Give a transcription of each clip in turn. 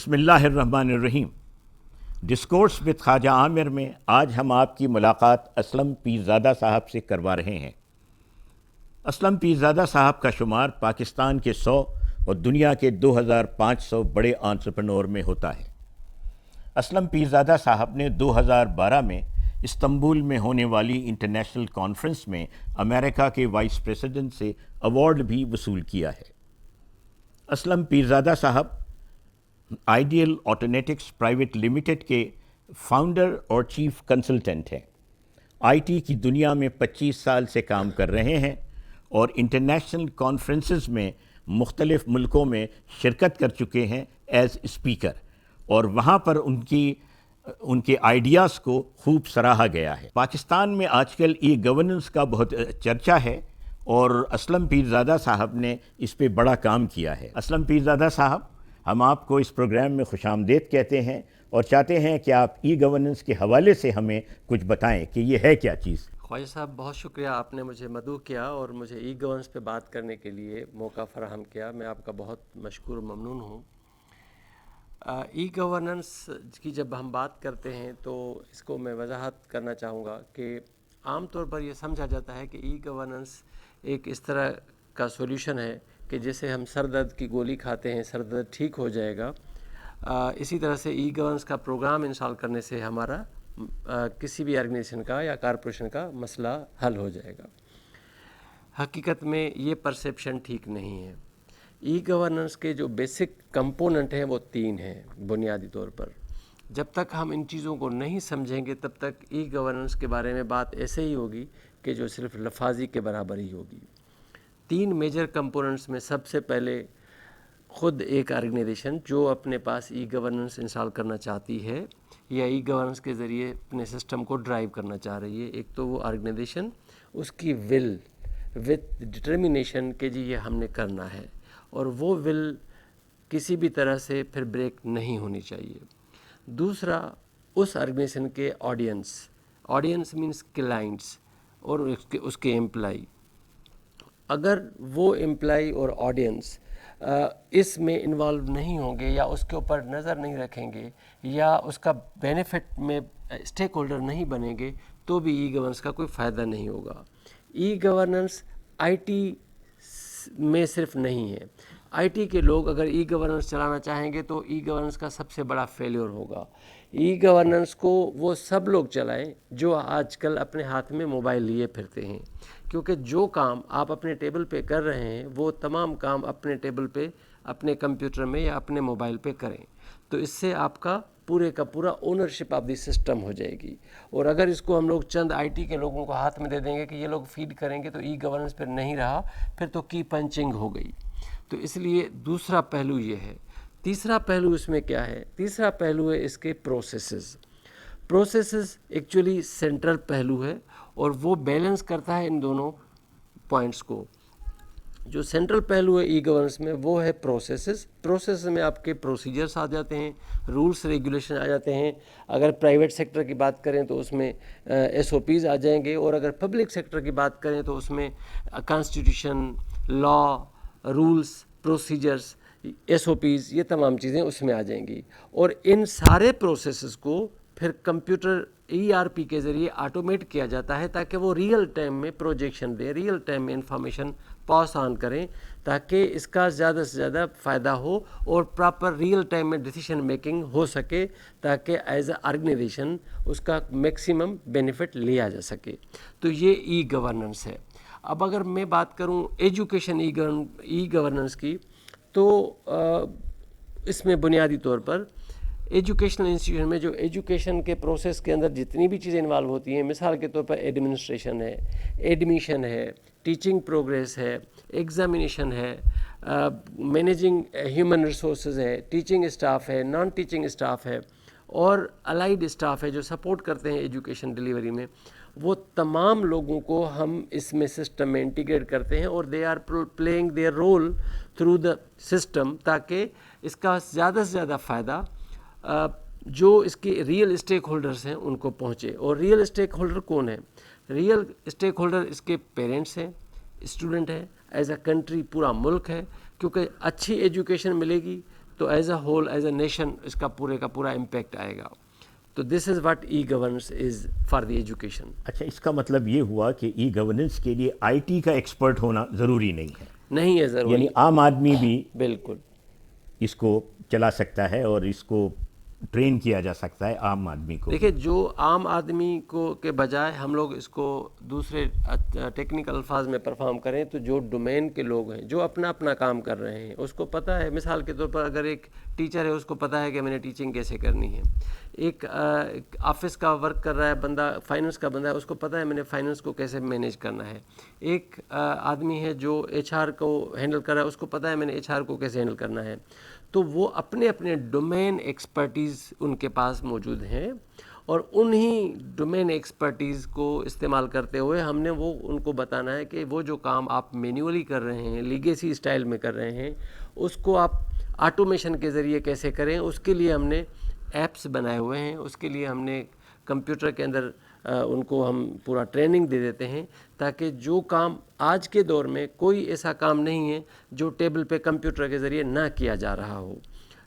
بسم اللہ الرحمن الرحیم۔ ڈسکورس وتھ خواجہ عامر میں آج ہم آپ کی ملاقات اسلم پیرزادہ صاحب سے کروا رہے ہیں۔ اسلم پیرزادہ صاحب کا شمار پاکستان کے 100 اور دنیا کے 2500 بڑے انٹرپرینور میں ہوتا ہے۔ اسلم پیرزادہ صاحب نے 2012 میں استنبول میں ہونے والی انٹرنیشنل کانفرنس میں امریکہ کے وائس پریزیڈنٹ سے ایوارڈ بھی وصول کیا ہے۔ اسلم پیرزادہ صاحب آئیڈیل آلٹرنیٹکس پرائیویٹ لمیٹڈ کے فاؤنڈر اور چیف کنسلٹنٹ ہیں۔ آئی ٹی کی دنیا میں 25 سال سے کام کر رہے ہیں اور انٹرنیشنل کانفرنسز میں مختلف ملکوں میں شرکت کر چکے ہیں ایز اسپیکر، اور وہاں پر ان کے آئیڈیاز کو خوب سراہا گیا ہے۔ پاکستان میں آج کل ای گورننس کا بہت چرچا ہے اور اسلم پیرزادہ صاحب نے اس پہ بڑا کام کیا ہے۔ اسلم پیرزادہ صاحب، ہم آپ کو اس پروگرام میں خوش آمدید کہتے ہیں اور چاہتے ہیں کہ آپ ای گورننس کے حوالے سے ہمیں کچھ بتائیں کہ یہ ہے کیا چیز۔ خواجہ صاحب، بہت شکریہ، آپ نے مجھے مدعو کیا اور مجھے ای گورننس پہ بات کرنے کے لیے موقع فراہم کیا۔ میں آپ کا بہت مشکور و ممنون ہوں۔ ای گورننس کی جب ہم بات کرتے ہیں تو اس کو میں وضاحت کرنا چاہوں گا کہ عام طور پر یہ سمجھا جاتا ہے کہ ای گورننس ایک اس طرح کا سولوشن ہے کہ جیسے ہم سر درد کی گولی کھاتے ہیں سر درد ٹھیک ہو جائے گا، اسی طرح سے ای گورننس کا پروگرام انسٹال کرنے سے ہمارا کسی بھی آرگنائزیشن کا یا کارپوریشن کا مسئلہ حل ہو جائے گا۔ حقیقت میں یہ پرسیپشن ٹھیک نہیں ہے۔ ای گورننس کے جو بیسک کمپوننٹ ہیں وہ 3 ہیں بنیادی طور پر۔ جب تک ہم ان چیزوں کو نہیں سمجھیں گے تب تک ای گورننس کے بارے میں بات ایسے ہی ہوگی کہ جو صرف لفاظی کے برابر ہی ہوگی۔ 3 میجر کمپوننٹس میں سب سے پہلے خود ایک آرگنائزیشن جو اپنے پاس ای گورننس انسٹال کرنا چاہتی ہے یا ای گورننس کے ذریعے اپنے سسٹم کو ڈرائیو کرنا چاہ رہی ہے، ایک تو وہ آرگنائزیشن، اس کی ول وتھ ڈٹرمنیشن کہ جی یہ ہم نے کرنا ہے، اور وہ ول کسی بھی طرح سے پھر بریک نہیں ہونی چاہیے۔ دوسرا، اس آرگنائزیشن کے آڈینس مینس کلائنٹس اور اس کے امپلائی، اگر وہ امپلائی اور آڈینس اس میں انوالو نہیں ہوں گے یا اس کے اوپر نظر نہیں رکھیں گے یا اس کا بینیفٹ میں اسٹیک ہولڈر نہیں بنیں گے تو بھی ای گورننس کا کوئی فائدہ نہیں ہوگا۔ ای گورننس آئی ٹی میں صرف نہیں ہے۔ آئی ٹی کے لوگ اگر ای گورننس چلانا چاہیں گے تو ای گورننس کا سب سے بڑا فیلیور ہوگا۔ ای گورننس کو وہ سب لوگ چلائیں جو آج کل اپنے ہاتھ میں موبائل لیے پھرتے ہیں، کیونکہ جو کام آپ اپنے ٹیبل پہ کر رہے ہیں وہ تمام کام اپنے ٹیبل پہ، اپنے کمپیوٹر میں یا اپنے موبائل پہ کریں، تو اس سے آپ کا پورے کا پورا اونرشپ آف دی سسٹم ہو جائے گی۔ اور اگر اس کو ہم لوگ چند آئی ٹی کے لوگوں کو ہاتھ میں دے دیں گے کہ یہ لوگ فیڈ کریں گے تو ای گورننس پھر نہیں رہا، پھر تو کی پنچنگ ہو گئی۔ تو اس لیے دوسرا پہلو یہ ہے۔ تیسرا پہلو اس میں کیا ہے؟ تیسرا پہلو ہے اس کے پروسیسز ایکچولی سینٹرل پہلو ہے اور وہ بیلنس کرتا ہے ان دونوں پوائنٹس کو۔ جو سینٹرل پہلو ہے ای گورننس میں وہ ہے پروسیسز میں آپ کے پروسیجرز آ جاتے ہیں، رولس ریگولیشن آ جاتے ہیں۔ اگر پرائیویٹ سیکٹر کی بات کریں تو اس میں ایس او پیز آ جائیں گے، اور اگر پبلک سیکٹر کی بات کریں تو اس میں constitution, law, rules, procedures, S O Ps, یہ تمام چیزیں اس میں آ جائیں گی۔ اور ان سارے پروسیسز کو پھر کمپیوٹر ای آر پی کے ذریعے آٹومیٹ کیا جاتا ہے تاکہ وہ ریئل ٹائم میں پروجیکشن دے، ریئل ٹائم میں انفارمیشن پاس آن کریں تاکہ اس کا زیادہ سے زیادہ فائدہ ہو اور پراپر ریئل ٹائم میں ڈیسیشن میکنگ ہو سکے تاکہ ایز اے آرگنائزیشن اس کا میکسیمم بینیفٹ لیا جا سکے۔ تو یہ ای گورننس ہے۔ اب اگر میں بات کروں ایجوکیشن ای گورننس کی تو اس میں بنیادی طور پر ایجوکیشنل انسٹیٹیوشن میں جو ایجوکیشن کے پروسیس کے اندر جتنی بھی چیزیں انوالو ہوتی ہیں، مثال کے طور پر ایڈمنسٹریشن ہے، ایڈمیشن ہے، ٹیچنگ پروگریس ہے، ایگزامینیشن ہے، مینیجنگ ہیومن ریسورسز ہے، ٹیچنگ اسٹاف ہے، نان ٹیچنگ اسٹاف ہے، اور الائیڈ اسٹاف ہے جو سپورٹ کرتے ہیں ایجوکیشن ڈیلیوری میں، وہ تمام لوگوں کو ہم اس میں سسٹم میں انٹیگریٹ کرتے ہیں اور they are playing their role through the system تاکہ اس کا زیادہ سے زیادہ فائدہ جو اس کے ریئل اسٹیک ہولڈرز ہیں ان کو پہنچے۔ اور ریئل اسٹیک ہولڈر کون ہیں؟ ریئل اسٹیک ہولڈر اس کے پیرنٹس ہیں، اسٹوڈنٹ ہیں، ایز اے کنٹری پورا ملک ہے، کیونکہ اچھی ایجوکیشن ملے گی تو as a whole as a nation اس کا پورے کا پورا امپیکٹ آئے گا. تو this is what e governance is for the education. اچھا، اس کا مطلب یہ ہوا کہ ای گورننس کے لیے آئی ٹی کا ایکسپرٹ ہونا ضروری نہیں ہے، نہیں ہے ضروری. یعنی عام آدمی بھی بالکل اس کو چلا سکتا ہے اور اس کو ٹرین کیا جا سکتا ہے عام آدمی کو. دیکھیں، جو عام آدمی کو کے بجائے ہم لوگ اس کو دوسرے ٹیکنیکل الفاظ میں پرفارم کریں تو جو ڈومین کے لوگ ہیں، جو اپنا اپنا کام کر رہے ہیں، اس کو پتہ ہے. مثال کے طور پر اگر ایک ٹیچر ہے، اس کو پتہ ہے کہ میں نے ٹیچنگ کیسے کرنی ہے. ایک آفس کا ورک کر رہا ہے بندہ، فائننس کا بندہ ہے، اس کو پتہ ہے میں نے فائننس کو کیسے مینیج کرنا ہے. ایک آدمی ہے جو ایچ آر کو ہینڈل کر رہا ہے، اس کو پتہ ہے میں نے ایچ آر کو کیسے ہینڈل کرنا ہے. تو وہ اپنے اپنے ڈومین ایکسپرٹیز ان کے پاس موجود ہیں، اور انہی ڈومین ایکسپرٹیز کو استعمال کرتے ہوئے ہم نے وہ ان کو بتانا ہے کہ وہ جو کام آپ مینولی کر رہے ہیں، لیگیسی اسٹائل میں کر رہے ہیں، اس کو آپ آٹومیشن کے ذریعے کیسے کریں. اس کے لیے ہم نے ایپس بنائے ہوئے ہیں، اس کے لیے ہم نے کمپیوٹر کے اندر ان کو ہم پورا ٹریننگ دے دیتے ہیں، تاکہ جو کام آج کے دور میں کوئی ایسا کام نہیں ہے جو ٹیبل پہ کمپیوٹر کے ذریعے نہ کیا جا رہا ہو.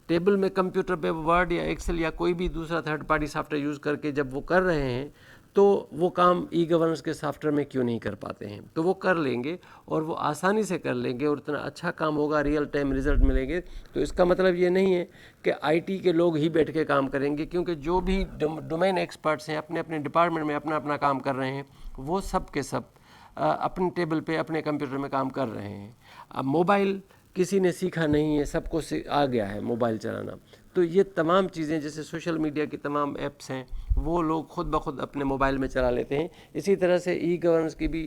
ٹیبل میں کمپیوٹر پہ ورڈ یا ایکسل یا کوئی بھی دوسرا third party soft where use کر کے جب وہ کر رہے ہیں تو وہ کام ای گورننس کے سافٹ ویئر میں کیوں نہیں کر پاتے ہیں. تو وہ کر لیں گے اور وہ آسانی سے کر لیں گے اور اتنا اچھا کام ہوگا، ریئل ٹائم ریزلٹ ملیں گے. تو اس کا مطلب یہ نہیں ہے کہ آئی ٹی کے لوگ ہی بیٹھ کے کام کریں گے، کیونکہ جو بھی ڈومین ایکسپرٹس ہیں اپنے اپنے ڈپارٹمنٹ میں اپنا اپنا کام کر رہے ہیں، وہ سب کے سب اپنے ٹیبل پہ اپنے کمپیوٹر میں کام کر رہے ہیں. اب موبائل کسی نے سیکھا نہیں ہے، سب کو آ گیا ہے موبائل چلانا. تو یہ تمام چیزیں جیسے سوشل میڈیا کی تمام ایپس ہیں، وہ لوگ خود بخود اپنے موبائل میں چلا لیتے ہیں. اسی طرح سے ای گورننس کی بھی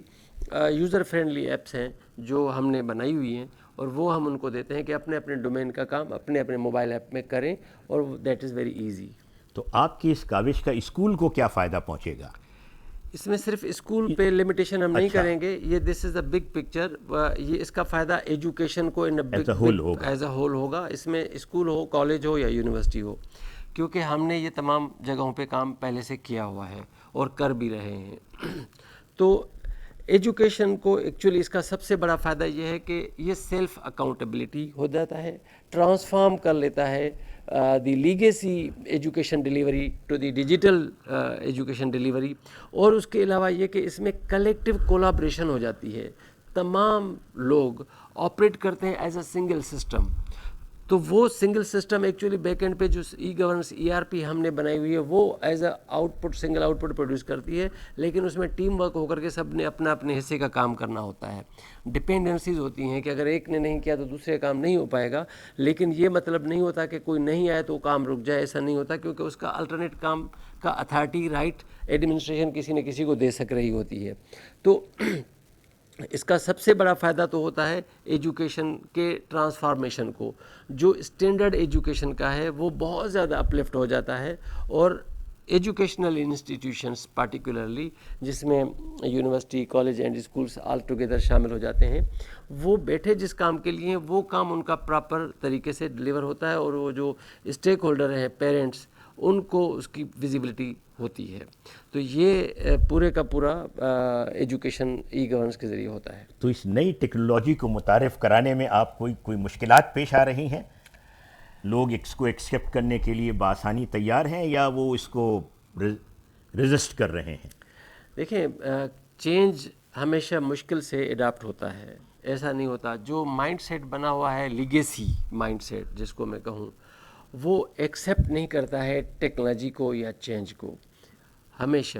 یوزر فرینڈلی ایپس ہیں جو ہم نے بنائی ہوئی ہیں، اور وہ ہم ان کو دیتے ہیں کہ اپنے اپنے ڈومین کا کام اپنے اپنے موبائل ایپ میں کریں، اور دیٹ از ویری ایزی. تو آپ کی اس کاوش کا اسکول کو کیا فائدہ پہنچے گا؟ اس میں صرف اسکول پہ لمیٹیشن ہم نہیں کریں گے، یہ دس از اے بگ پکچر. یہ اس کا فائدہ ایجوکیشن کو ایز اے ہول ہوگا. اس میں اسکول ہو، کالج ہو یا یونیورسٹی ہو، کیونکہ ہم نے یہ تمام جگہوں پہ کام پہلے سے کیا ہوا ہے اور کر بھی رہے ہیں. تو ایجوکیشن کو ایکچولی اس کا سب سے بڑا فائدہ یہ ہے کہ یہ سیلف اکاؤنٹیبلٹی ہو جاتا ہے، ٹرانسفارم کر لیتا ہے the legacy education delivery to the digital education delivery. اور اس کے علاوہ یہ کہ اس میں کلیکٹیو کولابریشن ہو جاتی ہے، تمام لوگ آپریٹ کرتے ہیں ایز اے سنگل سسٹم. تو وہ single system actually back and پہ جو e governance E R P ہم نے بنائی ہوئی ہے، وہ as a out put single out put produce کرتی ہے، لیکن اس میں ٹیم ورک ہو کر کے سب نے اپنا اپنے حصے کا کام کرنا ہوتا ہے. ڈپینڈنسیز ہوتی ہیں کہ اگر ایک نے نہیں کیا تو دوسرے کام نہیں ہو پائے گا. لیکن یہ مطلب نہیں ہوتا کہ کوئی نہیں آئے تو کام رک جائے، ایسا نہیں ہوتا، کیونکہ اس کا الٹرنیٹ کام کا اتھارٹی رائٹ ایڈمنسٹریشن کسی نہ کسی کو دے سک رہی ہوتی ہے. تو اس کا سب سے بڑا فائدہ تو ہوتا ہے ایجوکیشن کے ٹرانسفارمیشن کو. جو اسٹینڈرڈ ایجوکیشن کا ہے وہ بہت زیادہ اپلفٹ ہو جاتا ہے، اور ایجوکیشنل انسٹیٹیوشنس پارٹیکولرلی جس میں university, college and schools all together شامل ہو جاتے ہیں، وہ بیٹھے جس کام کے لیے وہ کام ان کا پراپر طریقے سے ڈلیور ہوتا ہے، اور وہ جو اسٹیک ہولڈر ہیں پیرنٹس، ان کو اس کی ویزیبلٹی ہوتی ہے. تو یہ پورے کا پورا ایجوکیشن ای گورننس کے ذریعے ہوتا ہے. تو اس نئی ٹیکنالوجی کو متعارف کرانے میں آپ کوئی مشکلات پیش آ رہی ہیں؟ لوگ اس کو ایکسیپٹ کرنے کے لیے بآسانی تیار ہیں یا وہ اس کو ریزسٹ کر رہے ہیں؟ دیکھیں، چینج ہمیشہ مشکل سے اڈاپٹ ہوتا ہے، ایسا نہیں ہوتا. جو مائنڈ سیٹ بنا ہوا ہے لیگیسی مائنڈ سیٹ جس کو میں کہوں، وہ ایکسیپٹ نہیں کرتا ہے ٹیکنالوجی کو یا چینج کو ہمیشہ.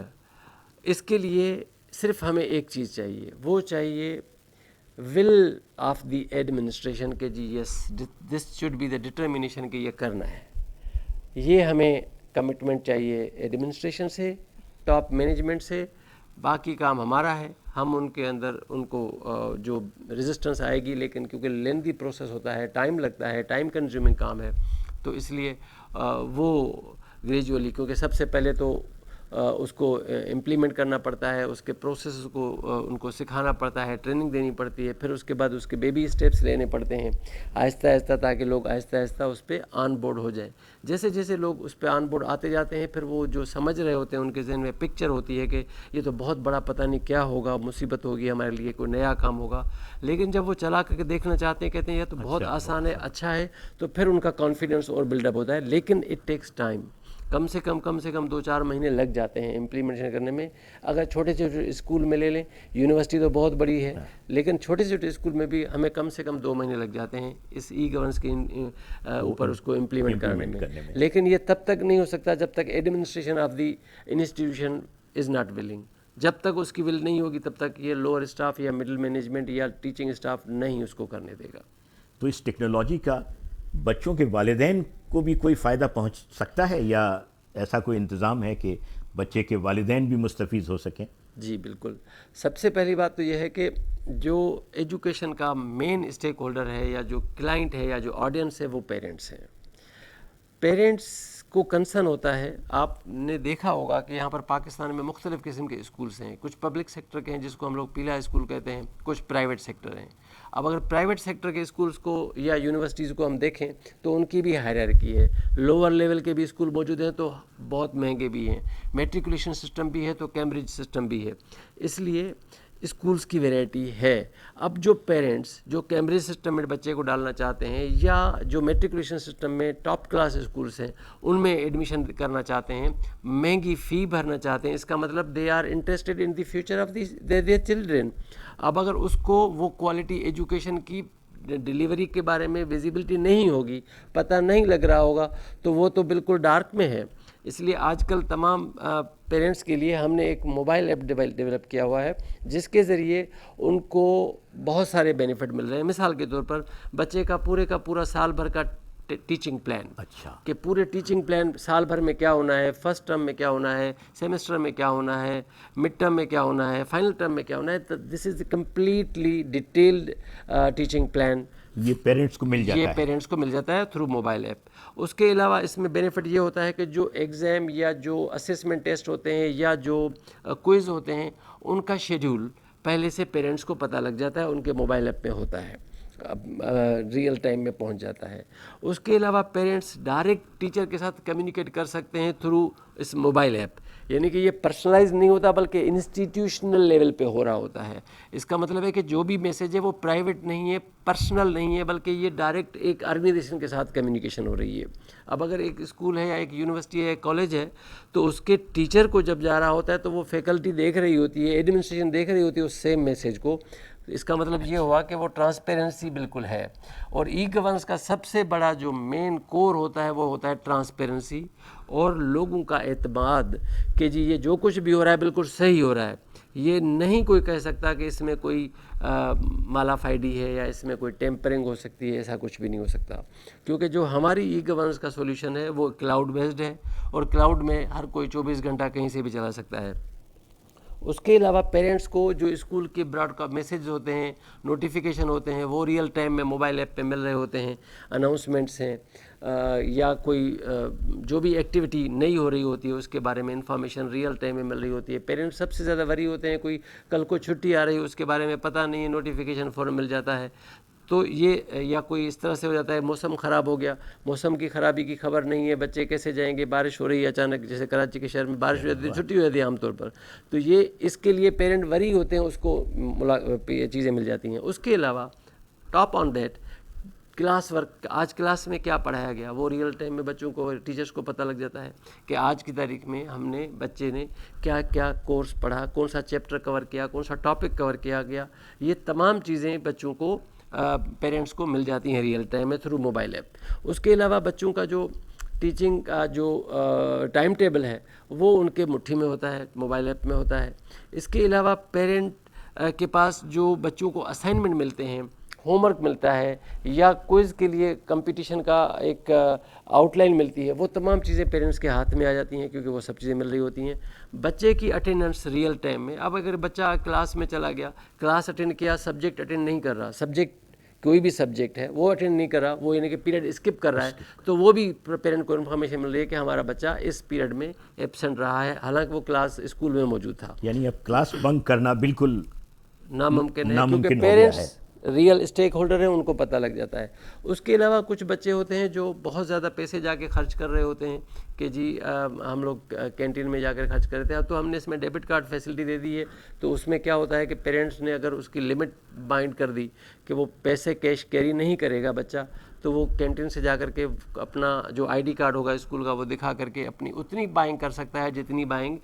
اس کے لیے صرف ہمیں ایک چیز چاہیے، وہ چاہیے ول آف دی ایڈمنسٹریشن کہ جی yes this should be the determination کہ یہ کرنا ہے. یہ ہمیں کمٹمنٹ چاہیے ایڈمنسٹریشن سے، ٹاپ مینجمنٹ سے. باقی کام ہمارا ہے، ہم ان کے اندر ان کو جو ریزسٹنس آئے گی، لیکن کیونکہ لیندی پروسیس ہوتا ہے، ٹائم لگتا ہے، ٹائم کنزیومنگ کام ہے، تو اس لیے وہ گریجولی، کیونکہ سب سے پہلے تو اس کو امپلیمنٹ کرنا پڑتا ہے، اس کے پروسیس کو ان کو سکھانا پڑتا ہے، ٹریننگ دینی پڑتی ہے، پھر اس کے بعد اس کے بیبی اسٹیپس لینے پڑتے ہیں آہستہ آہستہ، تاکہ لوگ آہستہ آہستہ اس پہ آن بورڈ ہو جائیں. جیسے جیسے لوگ اس پہ آن بورڈ آتے جاتے ہیں، پھر وہ جو سمجھ رہے ہوتے ہیں ان کے ذہن میں پکچر ہوتی ہے کہ یہ تو بہت بڑا پتہ نہیں کیا ہوگا، مصیبت ہوگی ہمارے لیے، کوئی نیا کام ہوگا. لیکن جب وہ چلا کر کے دیکھنا چاہتے ہیں، کہتے ہیں یہ تو بہت آسان ہے، اچھا ہے، تو پھر ان کا کانفیڈنس اور بلڈ اپ ہوتا ہے. لیکن اٹ ٹیکس ٹائم، کم سے کم 2-4 مہینے لگ جاتے ہیں امپلیمنٹیشن کرنے میں. اگر چھوٹے چھوٹے اسکول میں لے لیں، یونیورسٹی تو بہت بڑی ہے، لیکن چھوٹے چھوٹے اسکول میں بھی ہمیں کم سے کم 2 مہینے لگ جاتے ہیں اس ای گورننس کے اوپر اس کو امپلیمنٹ کرنے میں. لیکن یہ تب تک نہیں ہو سکتا جب تک administration of the institution is not willing. جب تک اس کی ول نہیں ہوگی تب تک یہ لوور اسٹاف یا مڈل مینجمنٹ یا ٹیچنگ اسٹاف نہیں اس کو کرنے دے گا. تو اس ٹیکنالوجی کا بچوں کے والدین کو بھی کوئی فائدہ پہنچ سکتا ہے، یا ایسا کوئی انتظام ہے کہ بچے کے والدین بھی مستفید ہو سکیں؟ جی بالکل. سب سے پہلی بات تو یہ ہے کہ جو ایجوکیشن کا مین اسٹیک ہولڈر ہے یا جو کلائنٹ ہے یا جو آڈینس ہے وہ پیرنٹس ہیں. پیرنٹس کو کنسرن ہوتا ہے. آپ نے دیکھا ہوگا کہ یہاں پر پاکستان میں مختلف قسم کے اسکولس ہیں. کچھ پبلک سیکٹر کے ہیں جس کو ہم لوگ پیلا اسکول کہتے ہیں، کچھ پرائیویٹ سیکٹر ہیں. اب اگر پرائیویٹ سیکٹر کے اسکولس کو یا یونیورسٹیز کو ہم دیکھیں تو ان کی بھی ہائرارکی ہے. لوور لیول کے بھی اسکول موجود ہیں تو بہت مہنگے بھی ہیں، میٹریکولیشن سسٹم بھی ہے تو کیمبرج سسٹم بھی ہے. اس لیے اسکولس کی ویرائٹی ہے. اب جو پیرنٹس جو کیمبرج سسٹم میں بچے کو ڈالنا چاہتے ہیں یا جو میٹریکولیشن سسٹم میں ٹاپ کلاس اسکولس ہیں ان میں ایڈمیشن کرنا چاہتے ہیں، مہنگی فی بھرنا چاہتے ہیں، اس کا مطلب they are interested in the future of their children. اب اگر اس کو وہ کوالٹی ایجوکیشن کی ڈیلیوری کے بارے میں ویزیبلٹی نہیں ہوگی، پتہ نہیں لگ رہا ہوگا، تو وہ تو بالکل ڈارک میں ہے. اس لیے آج کل تمام پیرنٹس کے لیے ہم نے ایک موبائل ایپ ڈیولپ کیا ہوا ہے جس کے ذریعے ان کو بہت سارے بینیفٹ مل رہے ہیں. مثال کے طور پر بچے کا پورا سال بھر کا ٹیچنگ پلان، اچھا، کہ پورے ٹیچنگ پلان سال بھر میں کیا ہونا ہے، فرسٹ ٹرم میں کیا ہونا ہے، سیمسٹر میں کیا ہونا ہے، مڈ ٹرم میں کیا ہونا ہے، فائنل ٹرم میں کیا ہونا ہے. This is completely detailed teaching plan. یہ پیرنٹس کو مل جاتا ہے. یہ پیرنٹس کو مل جاتا ہے تھرو موبائل ایپ. اس کے علاوہ اس میں بینیفٹ یہ ہوتا ہے کہ جو ایگزام یا جو اسیسمنٹ ٹیسٹ ہوتے ہیں یا جو کوئز ہوتے ہیں ان کا شیڈیول پہلے سے پیرنٹس کو پتہ لگ جاتا ہے، ان کے موبائل ایپ میں ہوتا ہے، ریئل ٹائم میں پہنچ جاتا ہے. اس کے علاوہ پیرنٹس ڈائریکٹ ٹیچر کے ساتھ کمیونیکیٹ کر سکتے ہیں تھرو اس موبائل ایپ. یعنی کہ یہ پرسنلائز نہیں ہوتا بلکہ انسٹیٹیوشنل لیول پہ ہو رہا ہوتا ہے. اس کا مطلب ہے کہ جو بھی میسیج ہے وہ پرائیویٹ نہیں ہے، پرسنل نہیں ہے، بلکہ یہ ڈائریکٹ ایک آرگنائزیشن کے ساتھ کمیونیکیشن ہو رہی ہے. اب اگر ایک اسکول ہے یا ایک یونیورسٹی ہے، ایک کالج ہے، تو اس کے ٹیچر کو جب جا رہا ہوتا ہے تو وہ فیکلٹی دیکھ رہی ہوتی ہے، ایڈمنسٹریشن دیکھ رہی ہوتی ہے اس سیم میسیج کو. اس کا مطلب یہ ہوا کہ وہ ٹرانسپیرنسی بالکل ہے. اور ای گورننس کا سب سے بڑا جو مین کور ہوتا ہے وہ ہوتا ہے ٹرانسپیرنسی اور لوگوں کا اعتماد کہ جی یہ جو کچھ بھی ہو رہا ہے بالکل صحیح ہو رہا ہے. یہ نہیں کوئی کہہ سکتا کہ اس میں کوئی مالا فائڈی ہے یا اس میں کوئی ٹیمپرنگ ہو سکتی ہے. ایسا کچھ بھی نہیں ہو سکتا، کیونکہ جو ہماری ای گورننس کا سولوشن ہے وہ کلاؤڈ بیسڈ ہے اور کلاؤڈ میں ہر کوئی 24 گھنٹہ کہیں سے بھی چلا سکتا ہے. اس کے علاوہ پیرنٹس کو جو اسکول کے براڈ کا میسیج ہوتے ہیں، نوٹیفیکیشن ہوتے ہیں، وہ ریئل ٹائم میں موبائل ایپ پہ مل رہے ہوتے ہیں. اناؤنسمنٹس ہیں یا کوئی جو بھی ایکٹیویٹی نئی ہو رہی ہوتی ہے اس کے بارے میں انفارمیشن ریئل ٹائم میں مل رہی ہوتی ہے. پیرنٹس سب سے زیادہ وری ہوتے ہیں، کوئی کل کو چھٹی آ رہی ہے اس کے بارے میں پتہ نہیں ہے، نوٹیفیکیشن فوراً مل جاتا ہے. تو یہ یا کوئی اس طرح سے ہو جاتا ہے موسم خراب ہو گیا، موسم کی خرابی کی خبر نہیں ہے، بچے کیسے جائیں گے، بارش ہو رہی ہے اچانک، جیسے کراچی کے شہر میں بارش ہو جاتی ہے، چھٹی ہو جاتی ہے عام طور پر. تو یہ اس کے لیے پیرنٹ وری ہوتے ہیں، اس کو چیزیں مل جاتی ہیں. اس کے علاوہ top on that class work, آج کلاس میں کیا پڑھایا گیا وہ ریئل ٹائم میں بچوں کو، ٹیچرس کو پتہ لگ جاتا ہے کہ آج کی تاریخ میں ہم نے بچے نے کیا کیا کورس پڑھا، کون سا چیپٹر کور کیا، کون سا ٹاپک کور کیا گیا. یہ تمام چیزیں بچوں کو پیرنٹس کو مل جاتی ہیں ریئل ٹائم میں تھرو موبائل ایپ. اس کے علاوہ بچوں کا جو ٹیچنگ کا جو ٹائم ٹیبل ہے وہ ان کے مٹھی میں ہوتا ہے، موبائل ایپ میں ہوتا ہے. اس کے علاوہ پیرنٹ کے پاس جو بچوں کو اسائنمنٹ ملتے ہیں، ہوم ورک ملتا ہے یا کوئز کے لیے کمپٹیشن کا ایک آؤٹ لائن ملتی ہے، وہ تمام چیزیں پیرنٹس کے ہاتھ میں آ جاتی ہیں کیونکہ وہ سب چیزیں مل رہی ہوتی ہیں. بچے کی اٹینڈنس ریئل ٹائم میں. اب اگر بچہ کلاس میں چلا گیا، کلاس اٹینڈ کیا، سبجیکٹ اٹینڈ نہیں کر رہا، سبجیکٹ کوئی بھی سبجیکٹ ہے وہ اٹینڈ نہیں کر رہا, وہ یعنی کہ پیریڈ اسکپ کر رہا ہے, تو وہ بھی پیرنٹ کو انفارمیشن مل رہی ہے کہ ہمارا بچہ اس پیریڈ میں ایبسینٹ رہا ہے, حالانکہ وہ کلاس اسکول میں موجود تھا. یعنی اب کلاس بنک کرنا بالکل ناممکن ہے, کیونکہ ناممکن ہو گیا پیرنٹس ہے. ریئل اسٹیک ہولڈر ہیں, ان کو پتہ لگ جاتا ہے. اس کے علاوہ کچھ بچے ہوتے ہیں جو بہت زیادہ پیسے جا کے خرچ کر رہے ہوتے ہیں کہ جی ہم لوگ کینٹین میں جا کر خرچ کرتے ہیں, تو ہم نے اس میں ڈیبٹ کارڈ فیسلٹی دے دی ہے. تو اس میں کیا ہوتا ہے کہ پیرنٹس نے اگر اس کی لمٹ بائنڈ کر دی کہ وہ پیسے کیش کیری نہیں کرے گا بچہ, تو وہ کینٹین سے جا کر کے اپنا جو آئی ڈی کارڈ ہوگا اسکول کا وہ دکھا کر کے اپنی اتنی بائنگ کر سکتا ہے جتنی بائنگ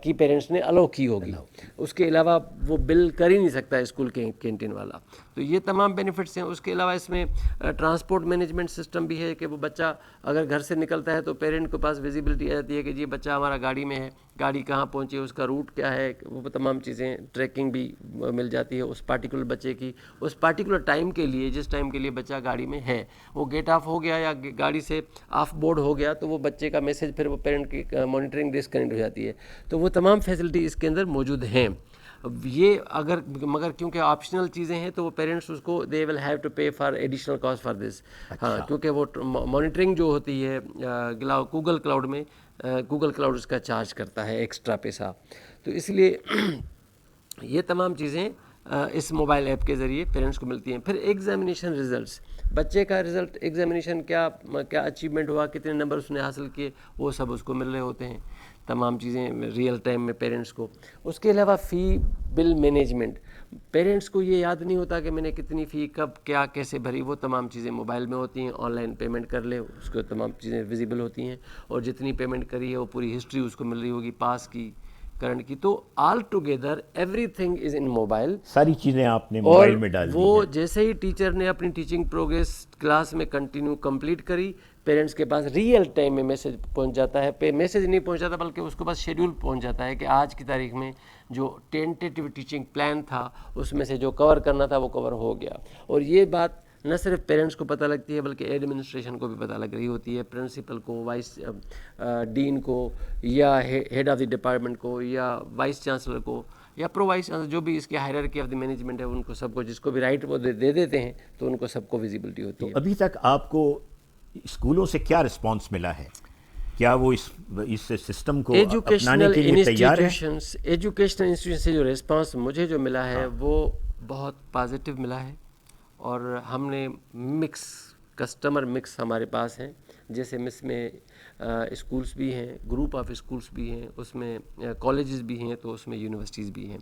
کی پیرنٹس نے الاؤ کی ہوگی. اس کے علاوہ وہ بل کر ہی نہیں سکتا اسکول کے کینٹین والا. تو یہ تمام بینیفٹس ہیں. اس کے علاوہ اس میں ٹرانسپورٹ مینجمنٹ سسٹم بھی ہے کہ وہ بچہ اگر گھر سے نکلتا ہے تو پیرنٹ کے پاس ویزیبلٹی آ جاتی ہے کہ جی بچہ ہمارا گاڑی میں ہے, گاڑی کہاں پہنچی, اس کا روٹ کیا ہے, وہ تمام چیزیں ٹریکنگ بھی مل جاتی ہے اس پارٹیکولر بچے کی, اس پارٹیکولر ٹائم کے لیے, جس ٹائم کے لیے بچہ گاڑی میں ہے. وہ گیٹ آف ہو گیا یا گاڑی سے آف بورڈ ہو گیا تو وہ بچے کا میسج پھر وہ پیرنٹ کی مانیٹرنگ ڈسکنیکٹ ہو جاتی ہے. تو وہ تمام فیسلٹی اس کے اندر موجود ہیں. یہ اگر مگر کیونکہ آپشنل چیزیں ہیں تو وہ پیرنٹس اس کو دے will have to pay for additional cost for this. ہاں, کیونکہ وہ مانیٹرنگ جو ہوتی ہے گوگل کلاؤڈ میں, گوگل کلاؤڈ اس کا چارج کرتا ہے ایکسٹرا پیسہ. تو اس لیے یہ تمام چیزیں اس موبائل ایپ کے ذریعے پیرنٹس کو ملتی ہیں. پھر ایگزامینیشن ریزلٹس, بچے کا رزلٹ ایگزامینیشن کیا اچیومنٹ ہوا, کتنے نمبر اس نے حاصل کیے, وہ سب اس کو مل رہے ہوتے ہیں. تمام چیزیں ریئل ٹائم میں پیرنٹس کو. اس کے علاوہ فی بل مینجمنٹ, پیرنٹس کو یہ یاد نہیں ہوتا کہ میں نے کتنی فی کب کیا کیسے بھری, وہ تمام چیزیں موبائل میں ہوتی ہیں. آن لائن پیمنٹ کر لے, اس کو تمام چیزیں ویزیبل ہوتی ہیں, اور جتنی پیمنٹ کری ہے وہ پوری ہسٹری اس کو مل رہی ہوگی, پاس کی, کرنٹ کی. تو all together every thing is in mobile. ساری چیزیں آپ نے موبائل میں ڈال دی. وہ جیسے ہی ٹیچر نے اپنی ٹیچنگ پروگریس کلاس میں کنٹینیو کمپلیٹ کری, پیرنٹس کے پاس ریئل ٹائم میں میسج پہنچ جاتا ہے. میسج نہیں پہنچ جاتا بلکہ اس کے پاس شیڈیول پہنچ جاتا ہے کہ آج کی تاریخ میں جو ٹینٹیٹیو ٹیچنگ پلان تھا اس میں سے جو کور کرنا تھا وہ کور ہو گیا. اور یہ بات نہ صرف پیرنٹس کو پتہ لگتی ہے بلکہ ایڈمنسٹریشن کو بھی پتہ لگ رہی ہوتی ہے, پرنسپل کو, وائس ڈین کو, یا ہیڈ آف دی ڈپارٹمنٹ کو, یا وائس چانسلر کو, یا پرو وائس چانسلر, جو بھی اس کے ہائرارکی آف دی مینجمنٹ ہے, ان کو سب کو, جس کو بھی رائٹ وہ دے دیتے ہیں تو ان کو سب کو ویزیبلٹی ہوتی ہے. ابھی تک آپ کو اسکولوں سے کیا رسپانس ملا ہے؟ کیا وہ اس سسٹم کو اپنانے کے لیے تیار ہیں؟ ایجوکیشنل انسٹیٹیوشن سے جو ریسپانس مجھے جو ملا ہے وہ بہت پازیٹیو ملا ہے. اور ہم نے مکس کسٹمر مکس ہمارے پاس ہیں, جیسے مس میں اسکولس بھی ہیں, گروپ آف اسکولس بھی ہیں, اس میں کالجز بھی ہیں, تو اس میں یونیورسٹیز بھی ہیں.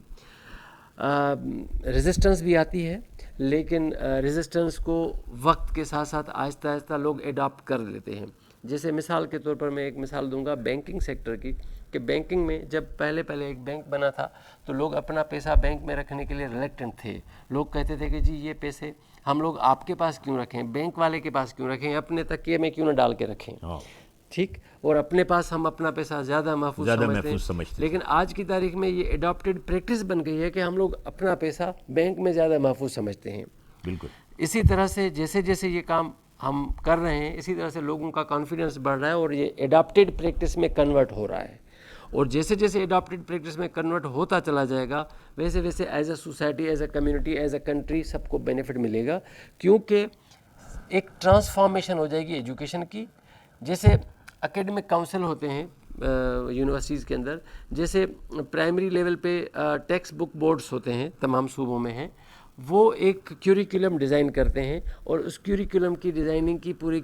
ریزسٹنس بھی آتی ہے, لیکن ریزسٹنس کو وقت کے ساتھ ساتھ آہستہ آہستہ لوگ اڈاپٹ کر لیتے ہیں. جیسے مثال کے طور پر میں ایک مثال دوں گا بینکنگ سیکٹر کی, کہ بینکنگ میں جب پہلے ایک بینک بنا تھا تو لوگ اپنا پیسہ بینک میں رکھنے کے لیے ریلیکٹنٹ تھے. لوگ کہتے تھے کہ جی یہ پیسے ہم لوگ آپ کے پاس کیوں رکھیں, بینک والے کے پاس کیوں رکھیں, اپنے تکیے میں کیوں نہ ڈال کے رکھیں, ٹھیک, اور اپنے پاس ہم اپنا پیسہ زیادہ محفوظ سمجھتے ہیں. لیکن آج کی تاریخ میں یہ اڈاپٹیڈ پریکٹس بن گئی ہے کہ ہم لوگ اپنا پیسہ بینک میں زیادہ محفوظ سمجھتے ہیں. بالکل. اسی طرح سے جیسے جیسے یہ کام ہم کر رہے ہیں, اسی طرح سے لوگوں کا کانفیڈنس بڑھ رہا ہے اور یہ اڈاپٹیڈ پریکٹس میں کنورٹ ہو رہا ہے. اور جیسے جیسے اڈاپٹیڈ پریکٹس میں کنورٹ ہوتا چلا جائے گا, ویسے ویسے as a society, as a community, as a country سب کو بینیفٹ ملے گا, کیونکہ ایک ٹرانسفارمیشن ہو جائے گی ایجوکیشن کی. جیسے اکیڈمک کاؤنسل ہوتے ہیں یونیورسٹیز کے اندر, جیسے پرائمری لیول پہ ٹیکسٹ بک بورڈز ہوتے ہیں, تمام صوبوں میں ہیں, وہ ایک کیوریکولم ڈیزائن کرتے ہیں, اور اس کیوریکولم کی ڈیزائننگ کی پوری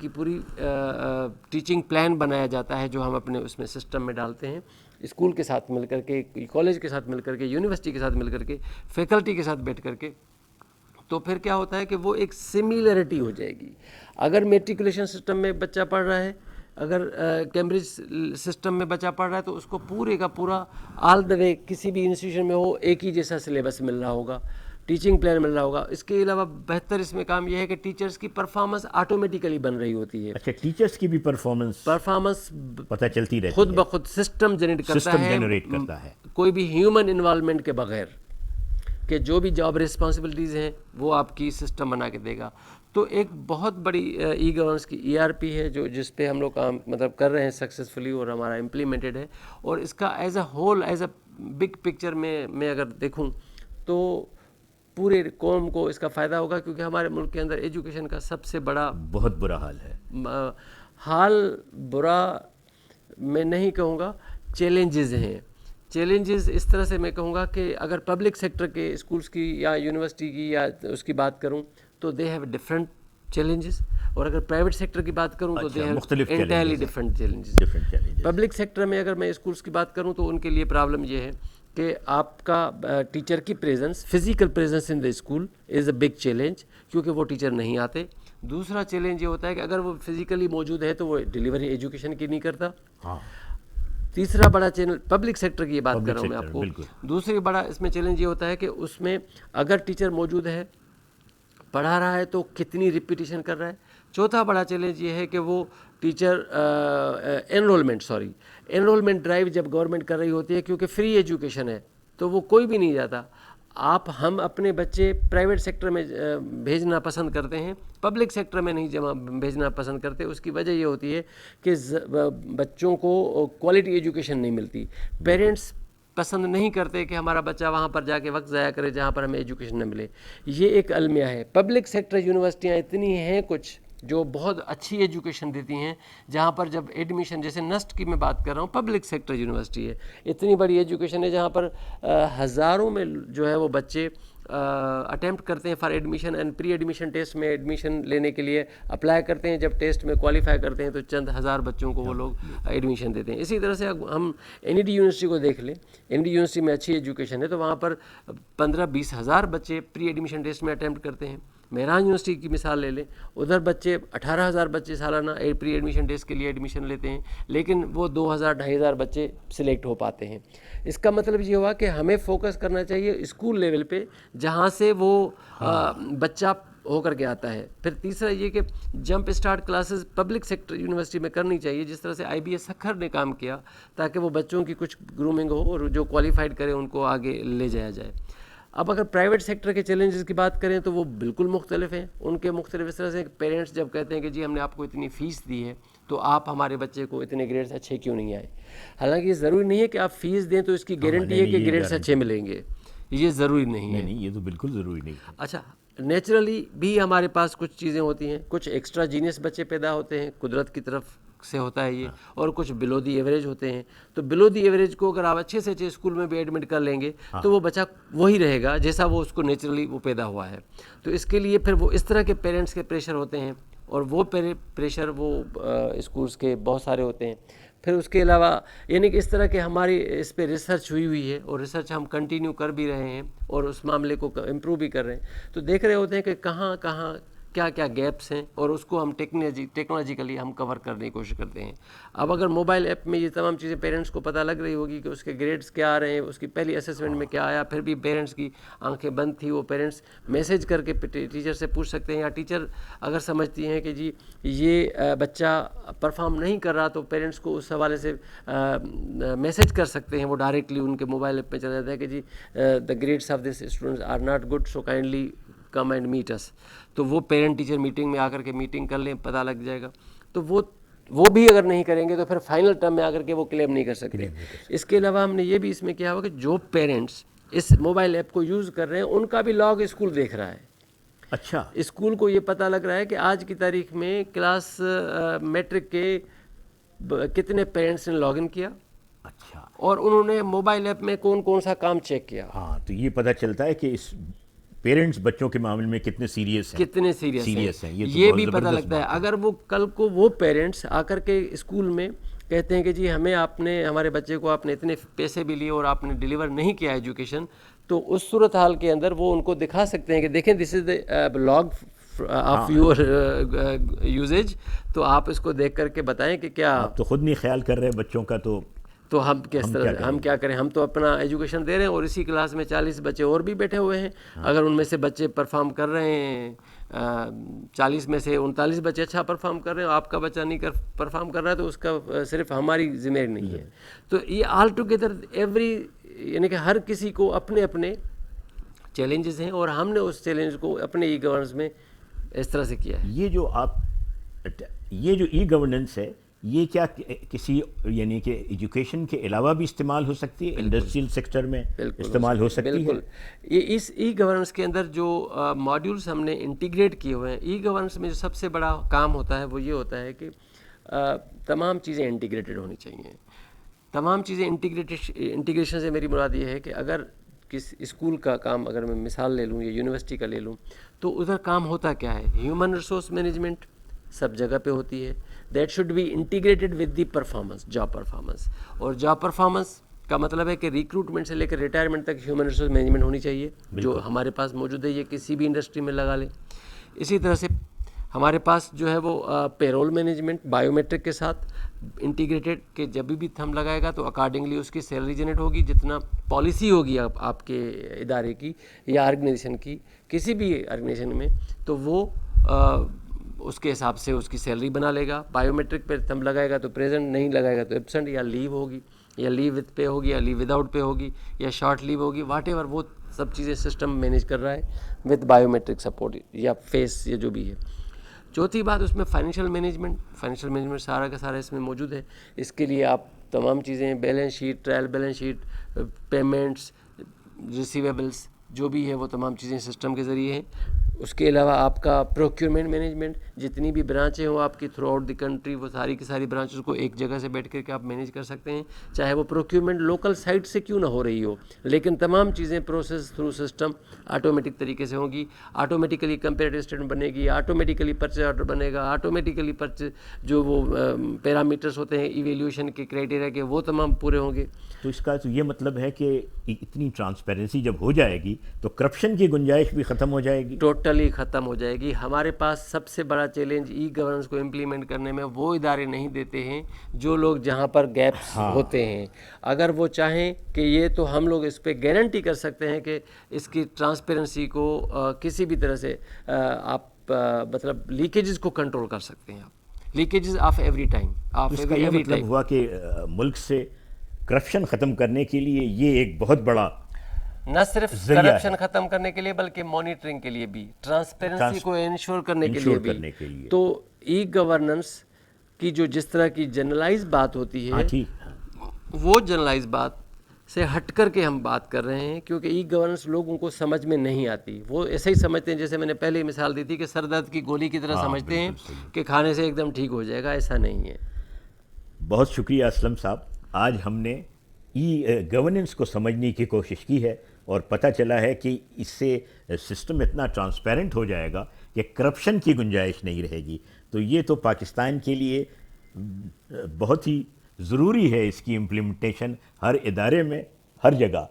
ٹیچنگ پلان بنایا جاتا ہے, جو ہم اپنے اس میں سسٹم میں ڈالتے ہیں, اسکول کے ساتھ مل کر کے, کالج کے ساتھ مل کر کے, یونیورسٹی کے ساتھ مل کر کے, فیکلٹی کے ساتھ بیٹھ کر کے. تو پھر کیا ہوتا ہے کہ وہ ایک سملیرٹی ہو جائے گی. اگر میٹریکولیشن سسٹم میں بچہ پڑھ رہا ہے, اگر کیمبرج سسٹم میں بچہ پڑھ رہا ہے, تو اس کو پورے کا پورا آل دا وے کسی بھی انسٹیٹیوشن میں ہو ایک ہی جیسا سلیبس مل رہا ہوگا, ٹیچنگ پلان مل رہا ہوگا. اس کے علاوہ بہتر اس میں کام یہ ہے کہ ٹیچرز کی پرفارمنس آٹومیٹیکلی بن رہی ہوتی ہے. اچھا, ٹیچرز کی بھی پرفارمنس پتہ چلتی رہتی ہے, خود بخود سسٹم جنریٹ کرتا ہے, کوئی بھی ہیومن انوالومنٹ کے بغیر, کہ جو بھی جاب رسپانسبلٹیز ہیں وہ آپ کی سسٹم بنا کے دے گا. تو ایک بہت بڑی ای گورننس کی ERP ہے جس پہ ہم لوگ کام کر رہے ہیں سکسیزفلی, اور ہمارا امپلیمنٹڈ ہے. اور اس کا as a whole, as a big picture میں اگر دیکھوں تو پورے قوم کو اس کا فائدہ ہوگا، کیونکہ ہمارے ملک کے اندر ایجوکیشن کا سب سے بڑا بہت برا حال ہے. حال برا میں نہیں کہوں گا، چیلنجز ہیں. چیلنجز اس طرح سے میں کہوں گا کہ اگر پبلک سیکٹر کے اسکولس کی یا یونیورسٹی کی یا اس کی بات کروں تو دے ہیو ڈفرینٹ چیلنجز، اور اگر پرائیویٹ سیکٹر کی بات کروں تو دے ہیو مختلف entirely different challenges. Public sector میں اگر میں اسکولس کی بات کروں تو ان کے لیے پرابلم یہ ہے کہ آپ کا ٹیچر کی presence, physical presence in the school is a big challenge, کیونکہ وہ ٹیچر نہیں آتے. دوسرا چیلنج یہ ہوتا ہے کہ اگر وہ فزیکلی موجود ہے تو وہ ڈیلیوری ایجوکیشن کی نہیں کرتا. تیسرا بڑا چیلنج پبلک سیکٹر کی بات کر رہا ہوں میں آپ کو. دوسری بڑا اس میں چیلنج یہ ہوتا ہے کہ اس میں اگر ٹیچر موجود ہے، پڑھا رہا ہے تو کتنی ریپیٹیشن کر رہا ہے. چوتھا بڑا چیلنج یہ ہے کہ وہ ٹیچر انرولمنٹ ڈرائیو جب گورنمنٹ کر رہی ہوتی ہے، کیونکہ فری ایجوکیشن ہے تو وہ کوئی بھی نہیں جاتا. ہم اپنے بچے پرائیویٹ سیکٹر میں بھیجنا پسند کرتے ہیں، پبلک سیکٹر میں نہیں بھیجنا پسند کرتے. اس کی وجہ یہ ہوتی ہے کہ بچوں کو کوالٹی ایجوکیشن نہیں ملتی. پیرنٹس پسند نہیں کرتے کہ ہمارا بچہ وہاں پر جا کے وقت ضائع کرے جہاں پر ہمیں ایجوکیشن نہ ملے. یہ ایک المیہ ہے. پبلک سیکٹر یونیورسٹیاں اتنی ہیں کچھ جو بہت اچھی ایجوکیشن دیتی ہیں، جہاں پر جب ایڈمیشن، جیسے نسٹ کی میں بات کر رہا ہوں، پبلک سیکٹر یونیورسٹی ہے، اتنی بڑی ایجوکیشن ہے جہاں پر ہزاروں میں جو ہے وہ بچے اٹیمپٹ کرتے ہیں for admission, and pre admission test میں ایڈمیشن لینے کے لیے اپلائی کرتے ہیں. جب ٹیسٹ میں کوالیفائی کرتے ہیں تو چند ہزار بچوں کو وہ لوگ ایڈمیشن دیتے ہیں. اسی طرح سے ہم این ڈی یونیورسٹی کو دیکھ لیں. این ڈی یونیورسٹی میں اچھی ایجوکیشن ہے تو وہاں پر 15-20 ہزار بچے پری ایڈمیشن ٹیسٹ میں اٹیمپٹ کرتے ہیں. مہران یونیورسٹی کی مثال لے لیں، ادھر بچے 18,000 بچے سالانہ پری ایڈمیشن ٹیسٹ کے لیے ایڈمیشن لیتے ہیں، لیکن وہ 2,000-2,500 بچے سلیکٹ ہو پاتے ہیں. اس کا مطلب یہ ہوا کہ ہمیں فوکس کرنا چاہیے اسکول لیول پہ جہاں سے وہ بچہ ہو کر کے آتا ہے. پھر تیسرا یہ کہ jump start classes public sector university میں کرنی چاہیے، جس طرح سے آئی بی ایس سکھر نے کام کیا، تاکہ وہ بچوں کی کچھ گرومنگ ہو اور جو کوالیفائڈ کرے ان کو آگے لے جایا جائے. اب اگر پرائیویٹ سیکٹر کے چیلنجز کی بات کریں تو وہ بالکل مختلف ہیں. ان کے مختلف اس طرح سے پیرنٹس جب کہتے ہیں کہ جی ہم نے آپ کو اتنی فیس دی ہے تو آپ ہمارے بچے کو اتنے گریڈس اچھے کیوں نہیں آئے. حالانکہ یہ ضروری نہیں ہے کہ آپ فیس دیں تو اس کی گارنٹی ہے کہ گریڈس اچھے ملیں گے، یہ ضروری نہیں ہے. نہیں، یہ تو بالکل ضروری نہیں ہے. اچھا، نیچرلی بھی ہمارے پاس کچھ چیزیں ہوتی ہیں، کچھ ایکسٹرا جینیس بچے پیدا ہوتے ہیں، قدرت کی طرف سے ہوتا ہے یہ، اور کچھ بلو دی ایوریج ہوتے ہیں. تو بلو دی ایوریج کو اگر آپ اچھے سے اچھے اسکول میں بھی ایڈمٹ کر لیں گے تو وہ بچہ وہی رہے گا جیسا وہ اس کو نیچرلی وہ پیدا ہوا ہے. تو اس کے لیے پھر وہ اس طرح کے پیرنٹس کے پریشر ہوتے ہیں، اور وہ پریشر وہ اسکولس کے بہت سارے ہوتے ہیں. پھر اس کے علاوہ یعنی کہ اس طرح کہ ہماری اس پہ ریسرچ ہوئی ہے، اور ریسرچ ہم کنٹینیو کر بھی رہے ہیں اور اس معاملے کو امپروو بھی کر رہے ہیں. تو دیکھ رہے ہوتے ہیں کہ کہاں کہاں کیا کیا گیپس ہیں، اور اس کو ہم ٹیکنالوجیکلی ہم کور کرنے کی کوشش کرتے ہیں. اب اگر موبائل ایپ میں یہ تمام چیزیں پیرنٹس کو پتہ لگ رہی ہوگی کہ اس کے گریڈس کیا آ رہے ہیں، اس کی پہلی اسیسمنٹ میں کیا آیا، پھر بھی پیرنٹس کی آنکھیں بند تھی، وہ پیرنٹس میسیج کر کے ٹیچر سے پوچھ سکتے ہیں، یا ٹیچر اگر سمجھتی ہیں کہ جی یہ بچہ پرفارم نہیں کر رہا تو پیرنٹس کو اس حوالے سے میسیج کر سکتے ہیں. وہ ڈائریکٹلی ان کے موبائل ایپ میں چلا جاتا ہے کہ جی the grades of this students are not good, so kindly come and meet us. تو وہ پیرنٹ ٹیچر میٹنگ میں آ کر کے میٹنگ کر لیں، پتہ لگ جائے گا. تو وہ بھی اگر نہیں کریں گے تو پھر فائنل ٹرم میں آ کر کے وہ کلیم نہیں کر سکتے. اس کے علاوہ ہم نے یہ بھی اس میں کیا ہوا کہ جو پیرنٹس اس موبائل ایپ کو یوز کر رہے ہیں ان کا بھی لاگ اسکول دیکھ رہا ہے. اچھا، اسکول کو یہ پتہ لگ رہا ہے کہ آج کی تاریخ میں کلاس میٹرک کے کتنے پیرنٹس نے لاگ ان کیا، اچھا، اور انہوں نے موبائل ایپ میں کون کون سا کام چیک کیا. ہاں، تو یہ پتہ چلتا ہے کہ اس پیرنٹس بچوں کے معاملے میں کتنے سیریس ہیں. یہ بھی پتہ لگتا ہے. اگر وہ کل کو وہ پیرنٹس آ کر کے اسکول میں کہتے ہیں کہ جی ہمارے بچے کو آپ نے اتنے پیسے بھی لیے اور آپ نے ڈیلیور نہیں کیا ایجوکیشن، تو اس صورتحال کے اندر وہ ان کو دکھا سکتے ہیں کہ دیکھیں this is the log of your usage. تو آپ اس کو دیکھ کر کے بتائیں کہ کیا آپ تو خود نہیں خیال کر رہے بچوں کا، تو ہم کس طرح ہم کیا کریں. ہم تو اپنا ایجوکیشن دے رہے ہیں، اور اسی کلاس میں 40 بچے اور بھی بیٹھے ہوئے ہیں. اگر ان میں سے بچے پرفارم کر رہے ہیں، 40 میں سے 39 بچے اچھا پرفارم کر رہے ہیں، آپ کا بچہ نہیں پرفارم کر رہا ہے، تو اس کا صرف ہماری ذمہ نہیں ہے. تو یہ آل ٹوگیدر یعنی کہ ہر کسی کو اپنے اپنے چیلنجز ہیں، اور ہم نے اس چیلنج کو اپنے ای گورننس میں اس طرح سے کیا ہے. یہ جو ای گورننس ہے یہ کیا کسی یعنی کہ ایجوکیشن کے علاوہ بھی استعمال ہو سکتی ہے، انڈسٹریل سیکٹر میں استعمال ہو سکتی ہے؟ بالکل. یہ اس ای گورننس کے اندر جو ماڈیولز ہم نے انٹیگریٹ کیے ہوئے ہیں، ای گورننس میں جو سب سے بڑا کام ہوتا ہے وہ یہ ہوتا ہے کہ تمام چیزیں انٹیگریٹڈ ہونی چاہیے. تمام چیزیں انٹیگریشن سے میری مراد یہ ہے کہ اگر کس اسکول کا کام اگر میں مثال لے لوں یا یونیورسٹی کا لے لوں تو ادھر کام ہوتا کیا ہے؟ ہیومن ریسورس مینجمنٹ سب جگہ پہ ہوتی ہے. That should be integrated with the performance, job performance. اور جاب پرفارمنس کا مطلب ہے کہ ریکروٹمنٹ سے لے کر ریٹائرمنٹ تک ہیومن ریسورس مینجمنٹ ہونی چاہیے جو ہمارے پاس موجود ہے. یہ کسی بھی انڈسٹری میں لگا لیں. اسی طرح سے ہمارے پاس جو ہے وہ پیرول مینجمنٹ بایو میٹرک کے ساتھ انٹیگریٹڈ، کہ جب بھی ہم لگائے گا تو اکارڈنگلی اس کی سیلری جنریٹ ہوگی. جتنا پالیسی ہوگی آپ کے ادارے کی یا آرگنائزیشن کی، کسی بھی آرگنائزیشن میں، تو وہ اس کے حساب سے اس کی سیلری بنا لے گا. بایو میٹرک پہ تھم لگائے گا تو پریزنٹ، نہیں لگائے گا تو ایبسنٹ، یا لیو ہوگی، یا لیو وتھ پے ہوگی، یا لیو وداؤٹ پے ہوگی، یا شارٹ لیو ہوگی، واٹ ایور. وہ سب چیزیں سسٹم مینیج کر رہا ہے وتھ بایو میٹرک سپورٹ یا فیس یا جو بھی ہے. چوتھی بات اس میں فائنینشیل مینجمنٹ سارا کا سارا اس میں موجود ہے. اس کے لیے آپ تمام چیزیں، balance sheet, trial balance sheet, payments, receivables, جو بھی ہے وہ تمام چیزیں سسٹم کے ذریعے ہیں. اس کے علاوہ آپ کا پروکیورمنٹ مینجمنٹ، جتنی بھی برانچیں ہوں آپ کی تھرو آؤٹ دی کنٹری، وہ ساری کی ساری برانچز کو ایک جگہ سے بیٹھ کر کے آپ مینیج کر سکتے ہیں. چاہے وہ پروکیورمنٹ لوکل سائٹ سے کیوں نہ ہو رہی ہو، لیکن تمام چیزیں پروسیس تھرو سسٹم آٹومیٹک طریقے سے ہوں گی. آٹومیٹیکلی کمپیریٹو اسٹیٹمنٹ بنے گی، آٹومیٹیکلی پرچیز آرڈر بنے گا، آٹومیٹیکلی جو وہ پیرامیٹرس ہوتے ہیں ایویلیوشن کے کرائٹیریا کے، وہ تمام پورے ہوں گے. تو اس کا تو یہ مطلب ہے کہ اتنی ٹرانسپیرنسی جب ہو جائے گی تو کرپشن کی گنجائش بھی ختم ہو جائے گی. ٹوٹلی ختم ہو جائے گی. ہمارے پاس سب سے بڑا چیلنج ای گورننس کو امپلیمنٹ کرنے میں وہ ادارے نہیں دیتے ہیں جو لوگ جہاں پر گیپس ہوتے ہیں. اگر وہ چاہیں کہ یہ تو ہم لوگ اس پہ گارنٹی کر سکتے ہیں کہ اس کی ٹرانسپیرنسی کو کسی بھی طرح سے آپ مطلب لیکیجز کو کنٹرول کر سکتے ہیں. آپ لیکیجز آف ایوری ٹائم، اس کا یہ مطلب ہوا کہ ملک سے کرپشن ختم کرنے کے لیے یہ ایک بہت بڑا نہ صرف کرپشن ختم کرنے کے لیے بلکہ مانیٹرنگ کے لیے بھی، ٹرانسپیرنسی کو انشور کرنے کے لیے بھی. تو ای گورننس کی جو جس طرح کی جنرلائز بات ہوتی ہے، وہ جنرلائز بات سے ہٹ کر کے ہم بات کر رہے ہیں، کیونکہ ای گورننس لوگوں کو سمجھ میں نہیں آتی. وہ ایسے ہی سمجھتے ہیں جیسے میں نے پہلے مثال دی تھی کہ سر درد کی گولی کی طرح سمجھتے ہیں کہ کھانے سے ایک دم ٹھیک ہو جائے گا. ایسا نہیں ہے. بہت شکریہ اسلم صاحب. آج ہم نے ای گورننس کو سمجھنے کی کوشش کی ہے اور پتہ چلا ہے کہ اس سے سسٹم اتنا ٹرانسپیرنٹ ہو جائے گا کہ کرپشن کی گنجائش نہیں رہے گی. تو یہ تو پاکستان کے لیے بہت ہی ضروری ہے، اس کی امپلیمنٹیشن ہر ادارے میں، ہر جگہ.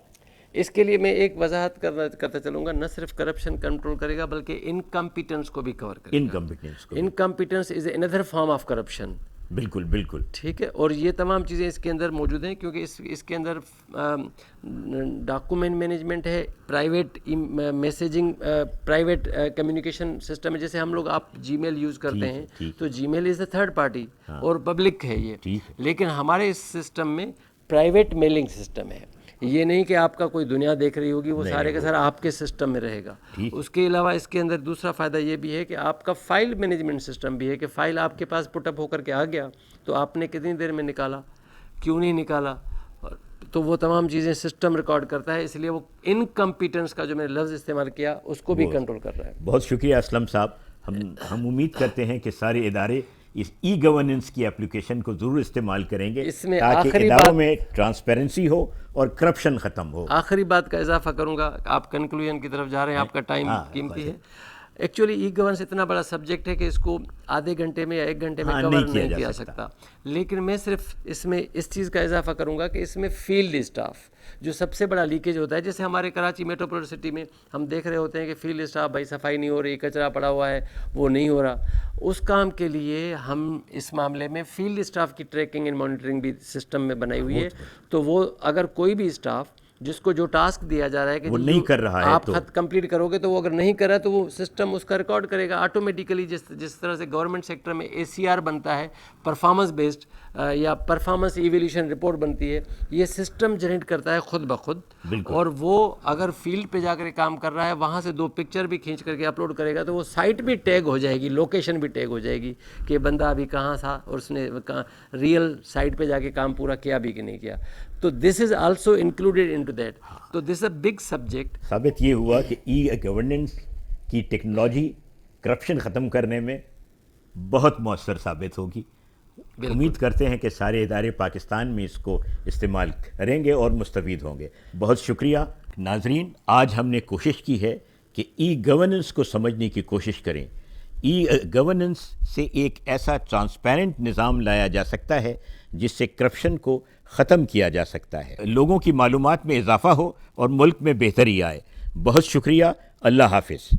اس کے لیے میں ایک وضاحت کرتا چلوں گا. نہ صرف کرپشن کنٹرول کرے گا بلکہ انکمپیٹنس کو بھی کور کرے گا. انکمپیٹنس از another form آف کرپشن. بالکل بالکل ٹھیک ہے. اور یہ تمام چیزیں اس کے اندر موجود ہیں کیونکہ اس کے اندر ڈاکومنٹ مینجمنٹ ہے، private messaging, private communication system ہے. جیسے ہم لوگ آپ جی میل یوز کرتے ہیں تو جی میل از اے تھرڈ پارٹی اور پبلک ہے یہ، لیکن ہمارے اس سسٹم میں پرائیویٹ میلنگ سسٹم ہے. یہ نہیں کہ آپ کا کوئی دنیا دیکھ رہی ہوگی، وہ سارے کا سارا آپ کے سسٹم میں رہے گا. اس کے علاوہ اس کے اندر دوسرا فائدہ یہ بھی ہے کہ آپ کا فائل مینجمنٹ سسٹم بھی ہے کہ فائل آپ کے پاس پٹ اپ ہو کر کے آ گیا تو آپ نے کتنی دیر میں نکالا، کیوں نہیں نکالا، تو وہ تمام چیزیں سسٹم ریکارڈ کرتا ہے. اس لیے وہ انکمپیٹنس کا جو میں نے لفظ استعمال کیا اس کو بھی کنٹرول کر رہا ہے. بہت شکریہ اسلم صاحب. ہم امید کرتے ہیں کہ سارے ادارے اس ای گورننس کی اپلیکیشن کو ضرور استعمال کریں گے تاکہ اداروں میں ٹرانسپیرنسی ہو اور کرپشن ختم ہو. آخری بات کا اضافہ کروں گا، آپ کنکلوژن کی طرف جا رہے ہیں، آپ کا ٹائم قیمتی ہے. ایکچولی ای گورننس اتنا بڑا سبجیکٹ ہے کہ اس کو آدھے گھنٹے میں یا ایک گھنٹے میں کور نہیں کیا سکتا. لیکن میں صرف اس میں اس چیز کا اضافہ کروں گا کہ اس میں فیلڈ اسٹاف جو سب سے بڑا لیکیج ہوتا ہے. جیسے ہمارے کراچی میٹروپولیٹن سٹی میں ہم دیکھ رہے ہوتے ہیں کہ فیلڈ اسٹاف بھائی صفائی نہیں ہو رہی، کچرا پڑا ہوا ہے، وہ نہیں ہو رہا. اس کام کے لیے ہم اس معاملے میں فیلڈ اسٹاف کی ٹریکنگ اینڈ مانیٹرنگ بھی سسٹم میں بنائی ہوئی ہے. تو وہ اگر کوئی بھی اسٹاف جس کو جو ٹاسک دیا جا رہا ہے کہ وہ نہیں کر رہا ہے، آپ خط کمپلیٹ کرو گے، تو وہ اگر نہیں کر رہا ہے تو وہ سسٹم اس کا ریکارڈ کرے گا آٹومیٹیکلی. جس طرح سے گورنمنٹ سیکٹر میں ACR بنتا ہے، پرفارمنس بیسڈ یا پرفارمنس ایویلیوشن رپورٹ بنتی ہے، یہ سسٹم جنریٹ کرتا ہے خود بخود، اور وہ اگر فیلڈ پہ جا کر کام کر رہا ہے وہاں سے 2 پکچر بھی کھینچ کر کے اپلوڈ کرے گا تو وہ سائٹ بھی ٹیگ ہو جائے گی، لوکیشن بھی ٹیگ ہو جائے گی کہ بندہ ابھی کہاں تھا اور اس نے ریئل سائٹ پہ جا کے کام پورا کیا بھی کہ نہیں کیا. تو this is also included into that. تو دس اے بگ سبجیکٹ. ثابت یہ ہوا کہ ای گورننس کی ٹیکنالوجی کرپشن ختم کرنے میں بہت مؤثر ثابت ہوگی. امید کرتے ہیں کہ سارے ادارے پاکستان میں اس کو استعمال کریں گے اور مستفید ہوں گے. بہت شکریہ. ناظرین، آج ہم نے کوشش کی ہے کہ ای گورننس کو سمجھنے کی کوشش کریں. ای گورننس سے ایک ایسا ٹرانسپیرنٹ نظام لایا جا سکتا ہے جس سے کرپشن کو ختم کیا جا سکتا ہے، لوگوں کی معلومات میں اضافہ ہو اور ملک میں بہتری آئے. بہت شکریہ. اللہ حافظ.